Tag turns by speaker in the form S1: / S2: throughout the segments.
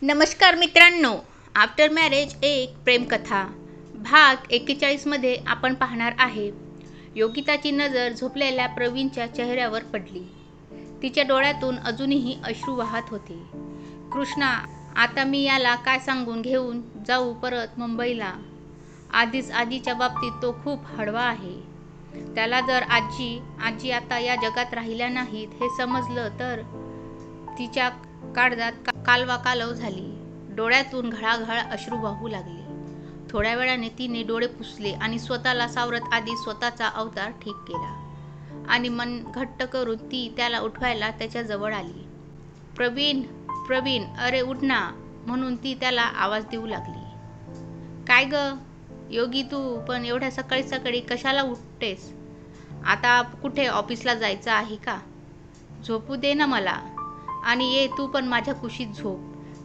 S1: नमस्कार मित्रांनो, after marriage एक प्रेमकथा भाग 41 मध्ये आपण पाहणार आहे. योगिताची नजर झोपलेल्या प्रवीणच्या चेहऱ्यावर पडली. तिच्या डोळ्यातून अजूनही अश्रू वाहत होते. कृष्णा, आता मी याला काय सांगून घेऊन जाऊ परत मुंबईला? आधीच आजीच्या बाबतीत तो खूप हळवा आहे. त्याला जर आजी आता या जगात राहिल्या नाहीत हे समजलं तर तिच्या काळजात कालवा कालव झाली. डोळ्यातून घळाघळ अश्रू वाहू लागले. थोड्या वेळाने तिने डोळे पुसले आणि स्वतःला सावरत आधी स्वतःचा अवतार ठीक केला आणि मन घट्ट करून ती त्याला उठवायला त्याच्या जवळ आली. प्रवीण, प्रवीण, अरे उठ ना, म्हणून ती त्याला आवाज देऊ लागली. काय ग योगी, तू पण एवढ्या सकाळी सकाळी कशाला उठतेस? आता कुठे ऑफिसला जायचं आहे का? झोपू दे ना मला, आणि ये तू पण माझ्या कुशीत झोप.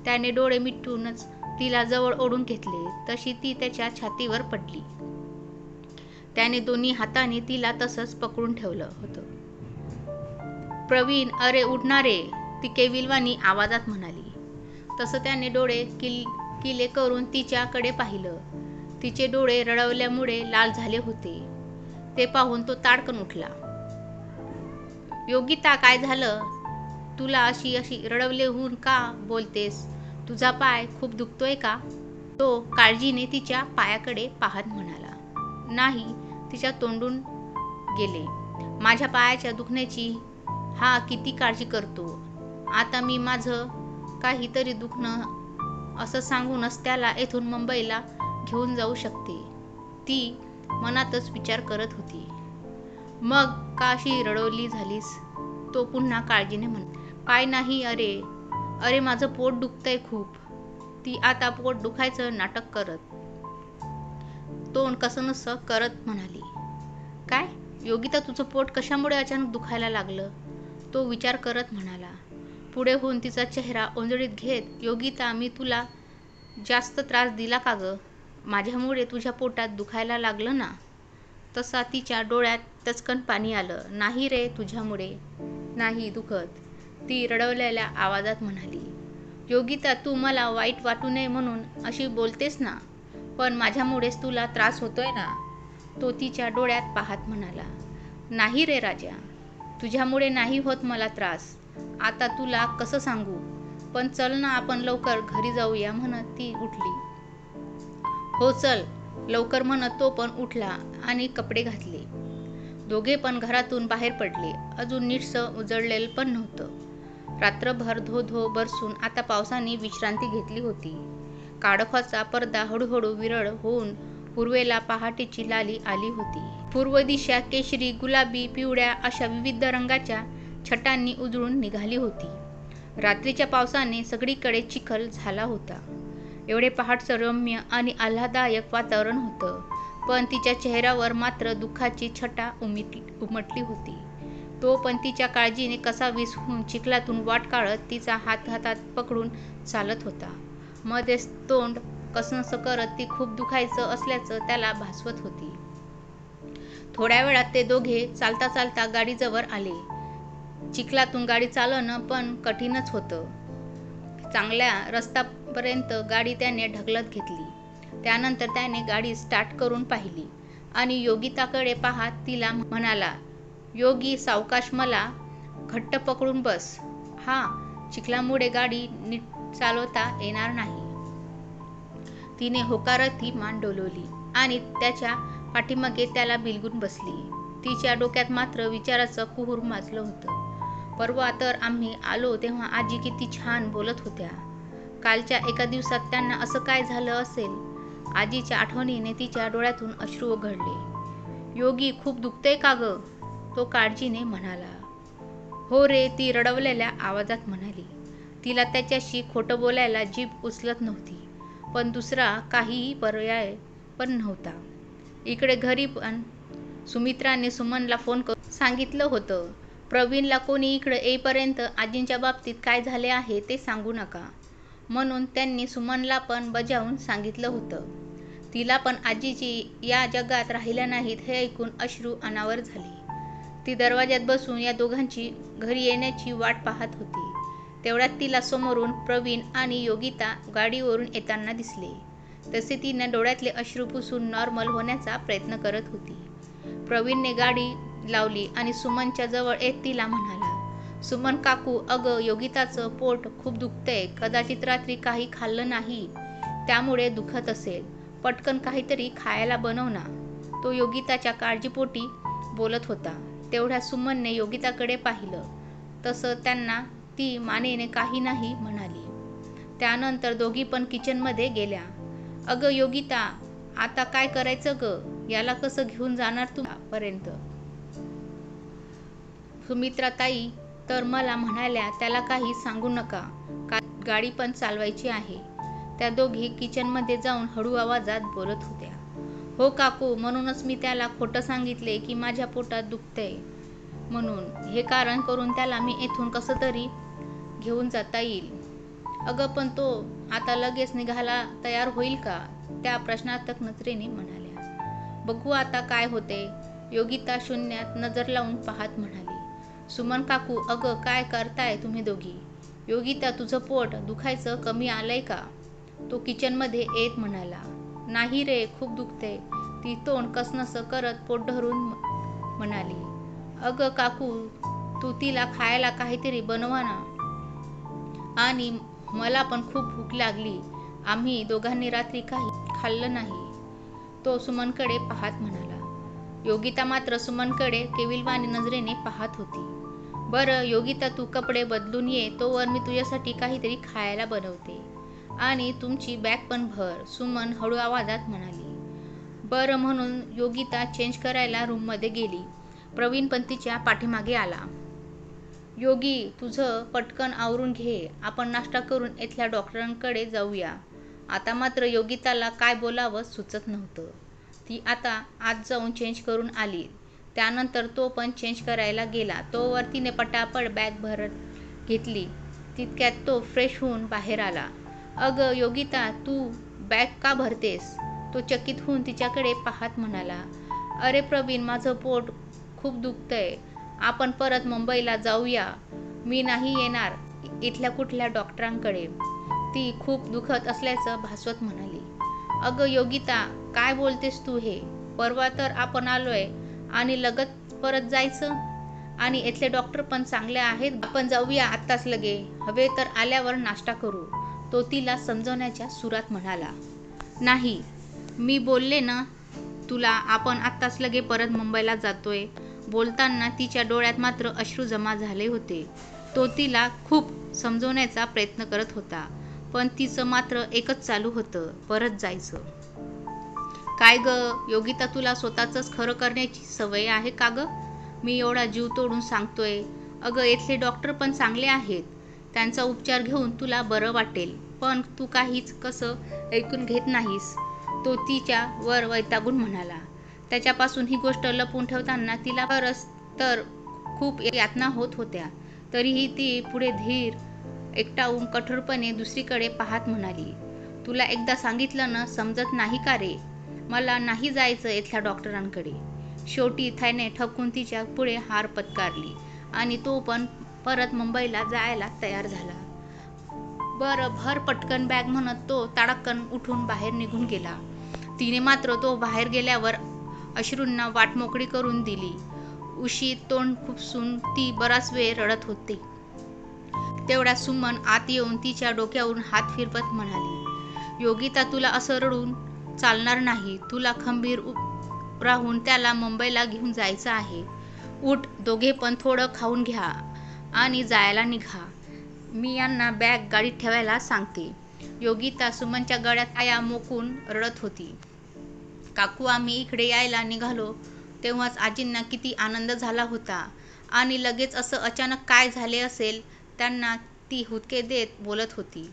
S1: त्याने डोळे मिटूनच तिला जवळ ओढून घेतले. तशी ती त्याच्या छातीवर पडली. त्याने दोन्ही हाताने तिला तसंच पकडून ठेवलं होतं. प्रवीण, अरे उठणारे, ती केविलवाणी आवाजात म्हणाली. तसं त्याने डोळे किले करून तिच्याकडे पाहिलं. तिचे डोळे रडवल्यामुळे लाल झाले होते. ते पाहून तो ताडकन उठला. योगिता, काय झालं? तुला अशी रडवलेहून का बोलतेस? तुझा पाय खूप दुखतोय का? तो काळजीने तिच्या पायाकडे पाहत म्हणाला. नाही, तिच्या तोंडून गेले. माझ्या पायाच्या दुखण्याची हा किती काळजी करतो. आता मी माझं काहीतरी दुखणं असं सांगूनच त्याला येथून मुंबईला घेऊन जाऊ शकते, ती मनातच विचार करत होती. मग का अशी रडवली झालीस? तो पुन्हा काळजीने म्हणतो. काय नाही, अरे माझं पोट दुखतंय खूप. ती आता पोट दुखायचं नाटक करत तोंड कसंनसं करत म्हणाली. काय योगिता, तुझं पोट कशामुळे अचानक दुखायला लागलं? तो विचार करत म्हणाला. पुढे होऊन तिचा चेहरा ओंजळीत घेत, योगिता, मी तुला जास्त त्रास दिला का ग? माझ्यामुळे तुझ्या पोटात दुखायला लागलं ना? तसा तिच्या डोळ्यात टचकन पाणी आलं. नाही रे, तुझ्यामुळे नाही दुखत, ती रडवलेल्या आवाजात म्हणाली. योगिता, तू मला वाईट वाटू नये म्हणून अशी बोलतेस ना, पण माझ्यामुळेच तुला त्रास होतोय ना? तो तिच्या डोळ्यात पाहत म्हणाला. नाही रे राजा, तुझ्यामुळे नाही होत मला त्रास. आता तुला कसं सांगू, पण चल ना आपण लवकर घरी जाऊया, म्हणत ती उठली. हो चल लवकर, म्हणत तो पण उठला आणि कपडे घातले. दोघे पण घरातून बाहेर पडले. अजून नीटसं उजळलेलं पण नव्हतं. रात्रभर धो बरसून आता पावसाने विश्रांती घेतली होती. काळोखाचा पडदा हळूहळू विरळ होऊन पूर्वेला पहाटेची लाली आली होती. पूर्व दिशा केशरी, गुलाबी, पिवळ्या अशा विविध रंगाच्या छटांनी उजळून निघाली होती. रात्रीच्या पावसाने सगळीकडे चिखल झाला होता. एवढे पहाटचं रम्य आणि आल्हाददायक वातावरण होतं, पण तिच्या चेहऱ्यावर मात्र दुःखाची छटा उमटली होती. तो पण तिच्या काळजीने कसा विसरून चिखलातून वाट काढत तिचा हात हातात पकडून चालत होता. मध्येच तोंड कसंसं करत ती खूप दुखायचं असल्याचं त्याला भासवत होती. थोड्या वेळात ते दोघे चालता चालता गाडीजवळ आले. चिखलातून गाडी चालवणं पण कठीणच होतं. चांगल्या रस्त्यापर्यंत गाडी त्याने ढकलत घेतली. त्यानंतर त्याने गाडी स्टार्ट करून पाहिली आणि योगिताकडे पाहत तिला म्हणाला. योगी, सावकाश, मला घट्ट पकडून बस. हा, चिखलामुळे गाडी नीट चालवता येणार नाही. तिने होकारत ती मान डोलवली आणि त्याच्या पाठीमागे त्याला बिलगून बसली. तिच्या डोक्यात मात्र विचाराचं कुहूर माजलं होतं. परवा तर आम्ही आलो तेव्हा आजी किती छान बोलत होत्या. कालच्या एका दिवसात त्यांना असं काय झालं असेल? आजीच्या आठवणीने तिच्या डोळ्यातून अश्रू ओघळले. योगी, खूप दुखतंय का ग? तो काळजीने म्हणाला. हो रे, ती रडवलेल्या आवाजात म्हणाली. तिला त्याच्याशी खोटं बोलायला जीभ उचलत नव्हती, पण दुसरा काहीही पर्याय पण नव्हता. इकडे घरी पण सुमित्राने सुमनला फोन करून सांगितलं होतं, प्रवीणला कोणी इकडे येईपर्यंत आजींच्या बाबतीत काय झाले आहे ते सांगू नका, म्हणून त्यांनी सुमनला पण बजावून सांगितलं होतं. तिला पण आजीची या जगात राहिल्या नाहीत हे ऐकून अश्रू अनावर झाले. ती दरवाज्यात बसून या दोघांची घरी येण्याची वाट पाहत होती. तेवढ्यात तिला समोरून प्रवीण आणि योगिता गाडीवरून येताना दिसले. तसे तिने डोळ्यातले अश्रू पुसून नॉर्मल होण्याचा प्रयत्न करत होती. प्रवीणने गाडी लावली आणि सुमनच्या जवळ येत तिला म्हणाला, सुमन काकू, अगं योगिताचं पोट खूप दुखतंय. कदाचित रात्री काही खाल्लं नाही, त्यामुळे दुखत असेल. पटकन काहीतरी खायला बनव ना. तो योगिताच्या काळजीपोटी बोलत होता. तेवढ्या सुमनने योगिताकडे पाहिलं. तसं त्यांना ती मानेने काही नाही म्हणाली. त्यानंतर दोघी पण किचनमध्ये गेल्या. अगं योगिता, आता काय करायचं ग? याला कसं घेऊन जाणार तुझ्यापर्यंत? सुमित्राताई तर मला म्हणाल्या त्याला काही सांगू नका, गाडी पण चालवायची आहे. त्या दोघी किचनमध्ये जाऊन हळू आवाजात बोलत होत्या. हो काकू, म्हणूनच मी त्याला खोटं सांगितले की माझ्या पोटात दुखतंय म्हणून. हे कारण करून त्याला मी इथून कसं तरी घेऊन जाता येईल. अगं पण तो आता लगेच निघायला तयार होईल का? त्या प्रश्नार्थक नजरेने म्हणाल्या. बघू आता काय होते. योगिता शून्यात नजर लावून पाहत म्हणाली. सुमन काकू, अगं काय करताय तुम्ही दोघी? योगिता, तुझं पोट दुखायचं कमी आलंय का? तो किचनमध्ये येत म्हणाला. नाही रे, खूप दुखते. ती तोंड कसनसं करत पोट धरून म्हणाली. अगं काकू, तू तिला खायला काहीतरी बनवा ना. आणि मला पण खूप भूक लागली. आम्ही दोघांनी रात्री काही खाल्लं नाही, तो सुमनकडे पाहत म्हणाला. योगिता मात्र सुमनकडे केविलवाणी नजरेने पाहत होती. बरं योगिता, तू कपडे बदलून ये, तोवर मी तुझ्यासाठी काहीतरी खायला बनवते. आणि तुमची बॅग पण भर, सुमन हळू आवाजात म्हणाली. बरं म्हणून योगिता चेंज करायला रूममध्ये गेली. प्रवीण पण तिच्या पाठीमागे आला. योगी, तुझं पटकन आवरून घे, आपण नाश्ता करून इथल्या डॉक्टरांकडे जाऊया. आता मात्र योगिताला काय बोलावं सुचत नव्हतं. ती आता आत जाऊन चेंज करून आली. त्यानंतर तो पण चेंज करायला गेला. तोवर तिने पटापट बॅग भरत घेतली. तितक्यात तो फ्रेश होऊन बाहेर आला. अगं योगिता, तू बॅग का भरतेस? तो चकित होऊन तिच्याकडे पाहत म्हणाला. अरे प्रवीण, माझं पोट खूप दुखतंय. आपण परत मुंबईला जाऊया. मी नाही येणार इथल्या कुठल्या डॉक्टरांकडे, ती खूप दुखत असल्याचं भासवत म्हणाली. अगं योगिता, काय बोलतेस तू हे? परवा तर आपण आलोय आणि लगत परत जायचं? आणि इथले डॉक्टर पण चांगले आहेत. आपण जाऊया आत्ताच लगे, हवे तर आल्यावर नाश्ता करू, तो तिला समजवण्याच्या सुरात म्हणाला. नाही, मी बोलले ना तुला, आपण आत्ताच लगे परत मुंबईला जातोय. बोलताना तिच्या डोळ्यात मात्र अश्रू जमा झाले होते. तो तिला खूप समजवण्याचा प्रयत्न करत होता, पण तिचं मात्र एकच चालू होतं, परत जायचं. काय ग योगिता, तुला स्वतःच खरं करण्याची सवय आहे का ग? मी एवढा जीव तोडून सांगतोय. अगं इथले डॉक्टर पण चांगले आहेत, त्यांचा उपचार घेऊन तुला बरं वाटेल, पण तू काहीच कसं ऐकून घेत नाहीस, तो तिच्या वर वैतागून म्हणाला. त्याच्यापासून ही गोष्ट लपवून ठेवताना तिला खरंच तर खूप यातना होत होत्या. तरीही ती पुढे धीर एकटावून कठोरपणे दुसरीकडे पाहत म्हणाली. तुला एकदा सांगितलं ना, समजत नाही का रे? मला नाही जायचं इथल्या डॉक्टरांकडे. शेवटी त्याने ठपकून तिच्या पुढे हार पत्कारली आणि तो पण परत मुंबईला जायला तयार झाला. बरं भर पटकन बॅग म्हणत तो ताडकन उठून बाहेर निघून गेला. तिने मात्र तो बाहेर गेल्यावर अश्रूंना वाट मोकळी करून दिली. उशी तोंड खुपसून ती बराच वेळ रडत होती. तेवढ्या सुमन आत येऊन तिच्या डोक्यावरून हात फिरवत म्हणाली. योगिता, तुला असं रडून चालणार नाही. तुला खंबीर राहून त्याला मुंबईला घेऊन जायचं आहे. उठ, दोघे पण थोडं खाऊन घ्या आणि जायला निघा. मी यांना बॅग गाडीत ठेवायला सांगते. योगिता सुमनच्या गळ्यात पाया मोकून रडत होती. काकू, आम्ही इकडे यायला निघालो तेव्हाच आजींना किती आनंद झाला होता, आणि लगेच असं अचानक काय झाले असेल, त्यांना ती हुदके देत बोलत होती.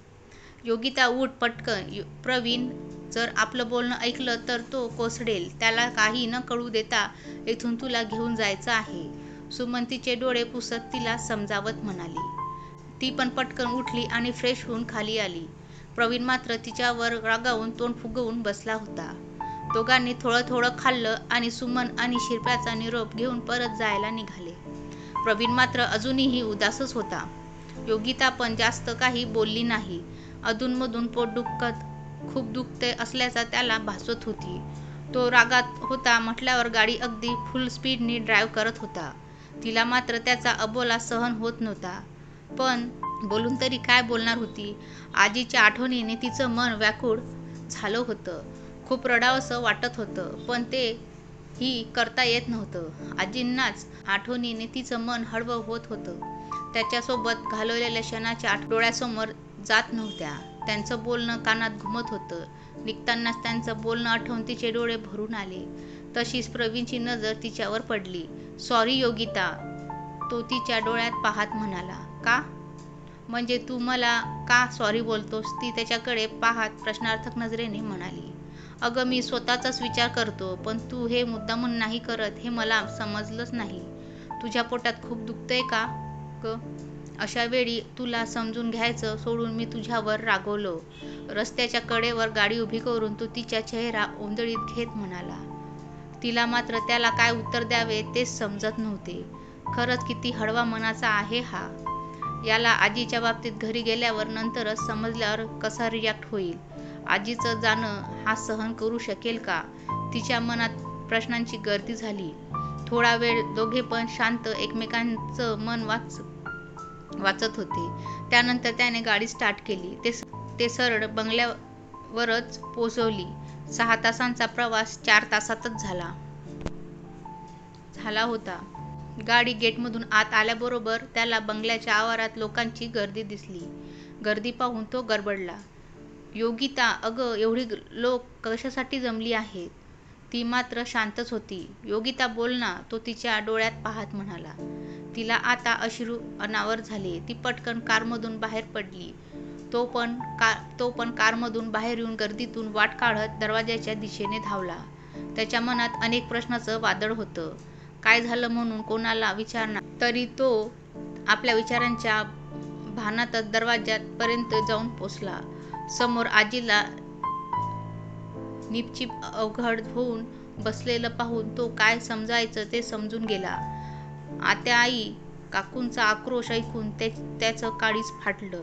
S1: योगिता, उठ पटकन. प्रवीण जर आपलं बोलणं ऐकलं तर तो कोसळेल. त्याला काही न कळू देता इथून तुला घेऊन जायचं आहे, सुमन तिचे डोळे पुसत तिला समजावत म्हणाली. ती पण पटकन उठली आणि फ्रेश होऊन खाली आली. प्रवीण मात्र तिच्यावर रागावून तोंड फुगवून बसला होता. दोघांनी थोडं थोडं खाल्लं आणि सुमन आणि शिरप्याचा निरोप घेऊन परत जायला निघाले. प्रवीण मात्र अजूनही उदासच होता. योगिता पण जास्त काही बोलली नाही. अधूनमधून पोट दुखत खूप दुखते असल्याचा त्याला भासत होती. तो रागात होता म्हटल्यावर गाडी अगदी फुल स्पीडने ड्राईव्ह करत होता. तिला मात्र त्याचा अबोला सहन होत नव्हता. पण बोलून तरी काय बोलणार होती. आजीच्या आठवणीने तिचं मन व्याकुळ झालं होतं. खूप रडावंसं वाटत होतं, पण ते ही करता येत नव्हतं. आजींनाच आठवणीने तिचं मन हळवं होत होतं. त्याच्यासोबत घालवलेल्या क्षणाच्या डोळ्यासमोर जात नव्हत्या. त्यांचं बोलणं कानात घुमत होतं. निघतानाच त्यांचं बोलणं आठवून तिचे डोळे भरून आले. तशीच प्रवीणची नजर तिच्यावर पडली. सॉरी योगिता, तो तिच्या डोळ्यात पाहत म्हणाला. का? म्हणजे तू मला का सॉरी बोलतोस? ती त्याच्याकडे पाहत प्रश्नार्थक नजरेने म्हणाली. अगं मी स्वतःचाच विचार करतो, पण तू हे मुद्दामून नाही करत हे मला समजलंच नाही. तुझ्या पोटात खूप दुखतंय का ग? अशा वेळी तुला समजून घ्यायचं सोडून मी तुझ्यावर रागवलो. रस्त्याच्या कडेवर गाडी उभी करून तो तिच्या चेहरा ओंजळीत घेत म्हणाला. तिला मात्र त्याला काय उत्तर द्यावे तेच समजत नव्हते. खरंच किती हळवा मनाचा आहे हा. याला आजीच्या बाबतीत घरी गेल्यावर नंतरच समजल्यावर कसा रिॲक्ट होईल? आजीचं जाणं हा सहन करू शकेल का? तिच्या मनात प्रश्नांची गर्दी झाली. थोडा वेळ दोघे पण शांत एकमेकांचं मन वाचत होते. त्यानंतर त्याने गाडी स्टार्ट केली. ते सरळ बंगल्यावरच पोहोचवली. 6 तासांचा प्रवास 4 तासातच झाला होता. गाडी गेटमधून आत आल्याबरोबर त्याला बंगल्याच्या आवारात लोकांची गर्दी दिसली. गर्दी पाहून तो गडबडला. योगिता, अगं एवढी लोक कशासाठी जमली आहेत? ती मात्र शांतच होती. योगिता बोल ना, तो तिच्या डोळ्यात पाहत म्हणाला. तिला आता अश्रू अनावर झाले. ती पटकन कारमधून बाहेर पडली. तो पण कारमधून बाहेर येऊन गर्दीतून वाट काढत दरवाजाच्या दिशेने धावला. त्याच्या मनात अनेक प्रश्नांचं वादळ होतं. काय झालं म्हणून कोणाला विचारणार? तरी तो आपल्या विचारांच्या भानातच दरवाजापर्यंत जाऊन पोचला. समोर आजीला निपचिप अवघड होऊन बसलेलं पाहून तो काय समजायचं ते समजून गेला. आत्याआई काकूंचा आक्रोश ऐकून त्याचं काळीज फाटलं.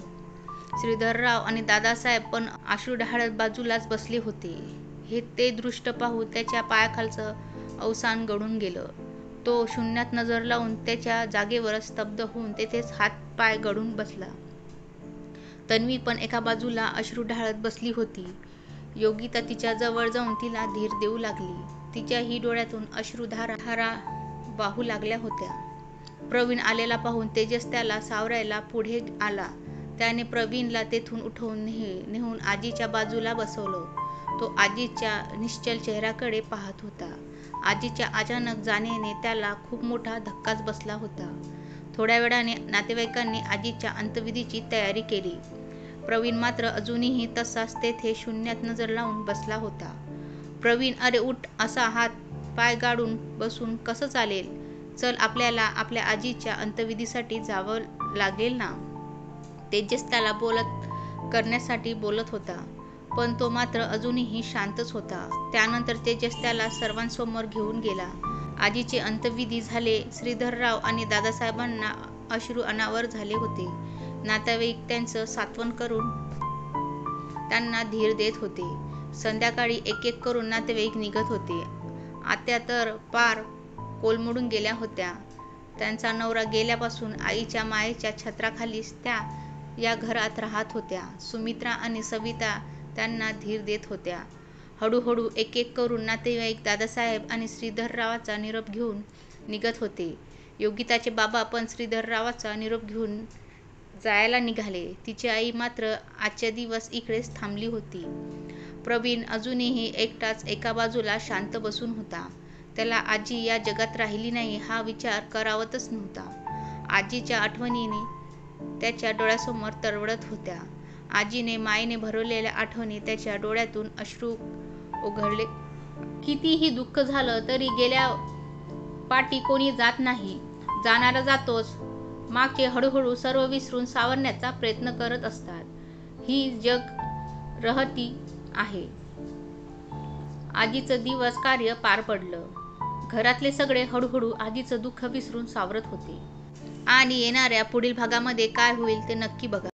S1: श्रीधरराव आणि दादासाहेब पण अश्रू ढाळत बाजूलाच बसले होते. ते दृश्य पाहून त्याच्या पायाखालचं अवसान गळून गेलं. तो शून्यात नजर लावून त्याच्या जागेवरच स्तब्ध होऊन तेथेच हात पाय गळून बसला. तन्वी पण एका बाजूला अश्रू ढाळत बसली होती. योगिता तिच्या जवळ जाऊन तिला धीर देऊ लागली. तिच्याही डोळ्यातून अश्रुधारा वाहू लागल्या होत्या. प्रवीण आलेला पाहून तेजस त्याला सावरायला पुढे आला. त्याने प्रवीणला तेथून उठवून नेऊन आजीच्या बाजूला बसवलं. तो आजीच्या निश्चल चेहऱ्याकडे पाहत होता. आजीच्या अचानक जाण्याने त्याला खूप मोठा धक्काच बसला होता. थोड्या वेळाने नातेवाईकांनी आजीच्या अंत्यविधीची तयारी केली. प्रवीण मात्र अजूनही तसाच तेथे शून्यात नजर लावून बसला होता. प्रवीण, अरे उठ, असा हात पाय गाडून बसून कसं चालेल? चल, आपल्याला आपल्या आजीच्या अंत्यविधीसाठी जावं लागेल ना. तेजस त्याला करण्यासाठी बोलत होता, पण तो मात्र अजूनही शांतच होता. त्यानंतर तेजस त्याला सर्वांसमोर घेऊन गेला. आजीचे अंत्यविधी झाले. श्रीधरराव आणि दादासाहेबांना अश्रू अनावर झाले होते. नातेवाईक त्यांचं सांत्वन करून त्यांना धीर देत होते. संध्याकाळी एक एक करून नातेवाईक निघत होते. आत्या तर पार कोलमडून गेल्या होत्या. त्यांचा नवरा गेल्यापासून आईच्या मायेच्या छत्राखालीच त्या या घरात राहत होत्या. सुमित्रा आणि सविता त्यांना धीर देत होत्या. हळूहळू एक एक करून नातेवाईक दादासाहेब आणि श्रीधररावाचा निरोप घेऊन निघत होते. योगिताचे बाबा पण श्रीधररावाचा निरोप घेऊन जायला निघाले. तिची आई मात्र आजचे दिवस इकडेच थांबली होती. प्रवीण अजूनही एकटाच एका बाजूला शांत बसून होता. त्याला आजी या जगात राहिली नाही हा विचार करावतच नव्हता. आजीच्या आठवणीने त्याच्या डोळ्यासमोर तरळत होत्या. आजीने मायेने भरवलेल्या आठवणी त्याच्या डोळ्यातून अश्रू ओघळले. कितीही दुःख झालं तरी गेल्या पाठी कोणी जात नाही. जाणारा जातोच. मागचे हळूहळू सर्व विसरून सावरण्याचा प्रयत्न करत असतात. ही जग रहती आहे. आजीचं दिवस कार्य पार पडलं. घरातले सगळे हळूहळू आजीचं दुःख विसरून सावरत होते. आणि येणाऱ्या पुढील भागामध्ये काय होईल ते नक्की बघा.